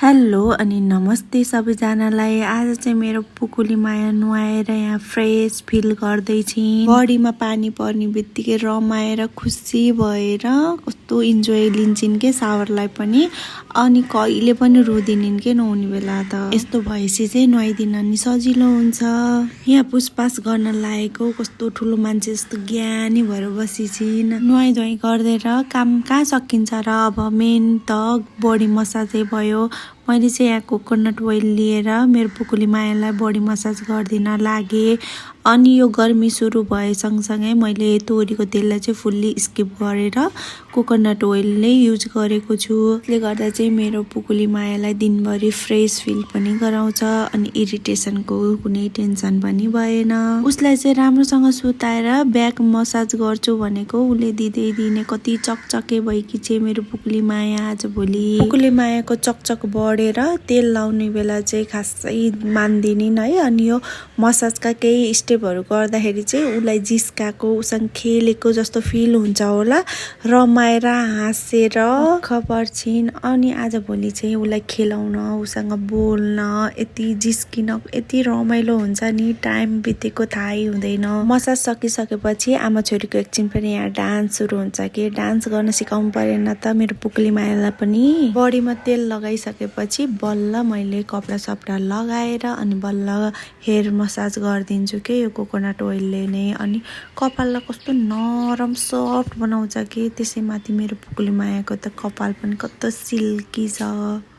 Hello अनि नमस्ते सबैजनालाई। आज चाहिँ मेरो पुकुली माया नुहाएर यहाँ फ्रेस फिल गर्दैछिन्। बडीमा पानी पर्ने बित्तिकै रमाएर खुसी भएर कस्तो इन्जोय लिन्छन् के सावरलाई पनि। अनि कहिले पनि रुदिनिन् के नुहाउने बेला त। यस्तो भएपछि चाहिँ नुहाइदिन नि सजिलो हुन्छ। यहाँ पुसपास गर्न लागेको कस्तो ठुलो मान्छे जस्तो ज्ञानी भएर बसिछिन्। नुहाइ धुवाइ गर्दै काम कहाँ सकिन्छ र। अब मेन त बडी मसाजै भयो। मैले चाहिँ यहाँ कोकोनट ओइल लिएर मेरो पुकुली मायालाई बडी मसाज गरिदिन लागे। अनि यो गर्मी सुरु भए सँगसँगै मैले तोरीको तेललाई चाहिँ फुल्ली स्किप गरेर कोकोनट ओइल नै युज गरेको छु। त्यसले गर्दा चाहिँ मेरो पुकुली मायालाई दिनभरि फ्रेस फिल पनि गराउँछ अनि इरिटेसनको कुनै टेन्सन पनि भएन। उसलाई चाहिँ राम्रोसँग सुताएर ब्याक मसाज गर्छु भनेको उसले दिने कति चकचके भएकी चाहिँ मेरो पुकुली माया आजभोलि। पुकुली मायाको चकचक बढेर तेल लाउने बेला चाहिँ खासै मान्दिनिन् है। अनि यो मसाजका केही स्टेपहरू गर्दाखेरि चाहिँ उसलाई जिस्काको उसँग खेलेको जस्तो फिल हुन्छ होला। रमाएर हाँसेर पर्छिन्। अनि आजभोलि चाहिँ उसलाई खेलाउन उसँग बोल्न यति जिस्किन यति रमाइलो हुन्छ नि। टाइम बितेको थाहै हुँदैन। मसाज सकिसकेपछि आमा छोरीको एकछिन पनि यहाँ डान्स सुरु हुन्छ कि डान्स गर्न सिकाउनु परेन त मेरो पुकुली मायालाई पनि। बडीमा तेल लगाइसकेपछि बल्ल मैले कपडा सपडा लगाएर अनि बल्ल हेयर मसाज गरिदिन्छु के यो कोकोनट ओइलले नै। अनि कपाललाई कस्तो नरम सफ्ट बनाउँछ कि त्यसै माथि मेरो पुकुली मायाको त कपाल पनि कस्तो सिल्की छ।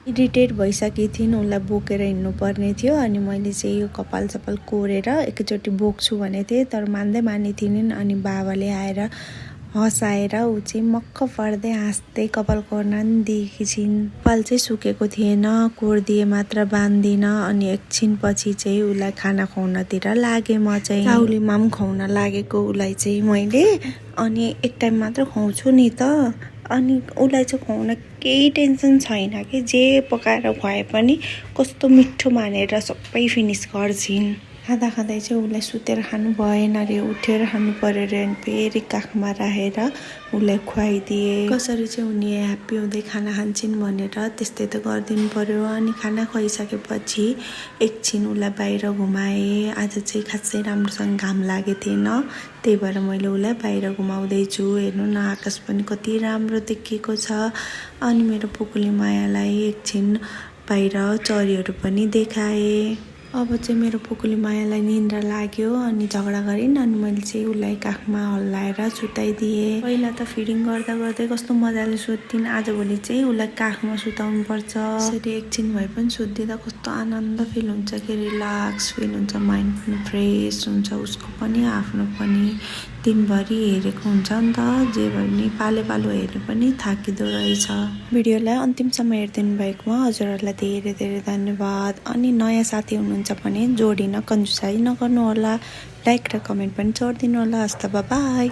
इरिटेट भइसकेकी थिइन्। उसलाई बोकेर हिँड्नु पर्ने थियो अनि मैले चाहिँ यो कपाल सपाल कोरेर एकैचोटि बोक्छु भनेको थिएँ तर मान्दै थिइन्। अनि बाबाले आएर हँसाएर ऊ चाहिँ मक्क पर्दै हाँस्दै कपाल कोर्न नि दिएकी छिन्। कपाल चाहिँ सुकेको थिएन, कोरिदिए मात्र बाँधिन। अनि एकछिन पछि चाहिँ उसलाई खाना खुवाउनतिर लागेँ। म चाहिँ चाउलीमा पनि खुवाउन लागेको उसलाई चाहिँ मैले। अनि एक टाइम मात्र खुवाउँछु नि त। अनि उसलाई चाहिँ खुवाउन केही टेन्सन छैन कि जे पकाएर खुवाए पनि कस्तो मिठो मानेर सबै फिनिस गर्छिन्। खाँदा चाहिँ उसलाई सुतेर खानु भएन रे, उठेर खानु पर्यो रे। अनि फेरि काखमा राखेर उसलाई खुवाइदिए। कसरी चाहिँ उनी ह्याप्पी हुँदै खाना खान्छन् भनेर त्यस्तै त गरिदिनु पर्यो। अनि खाना खुवाइसकेपछि एकछिन उसलाई बाहिर घुमाएँ। आज चाहिँ खासै राम्रोसँग घाम लागेको थिएन त्यही भएर मैले उसलाई बाहिर घुमाउँदैछु। हेर्नु न आकाश पनि कति राम्रो देखिएको छ। अनि मेरो पुकुली मायालाई एकछिन बाहिर चरीहरू पनि देखाएँ। अब चाहिँ मेरो पुकुली मायालाई निन्द्रा लाग्यो अनि झगडा गरिन्। अनि मैले चाहिँ उसलाई काखमा हल्लाएर सुताइदिएँ। पहिला त फिडिङ गर्दै कस्तो मजाले सुत्थिन्। आजभोलि चाहिँ उसलाई काखमा सुताउनु पर्छ। यसरी एकछिन भए पनि सुत्दिँदा कस्तो आनन्द फिल हुन्छ कि रिल्याक्स फिल हुन्छ। माइन्ड पनि फ्रेस हुन्छ। उसको पनि आफ्नो पनि दिनभरि हेरेको हुन्छ नि त। जे भए पनि पालो हेर्नु पनि थाकिँदो रहेछ। भिडियोलाई अन्तिमसम्म हेरिदिनु भएकोमा हजुरहरूलाई धेरै धन्यवाद। अनि नयाँ साथी हुनुहुन्छ भने जोडिन कन्जुसाइ नगर्नु होला। लाइक र कमेन्ट पनि छोडिदिनु होला। हस्त बाई।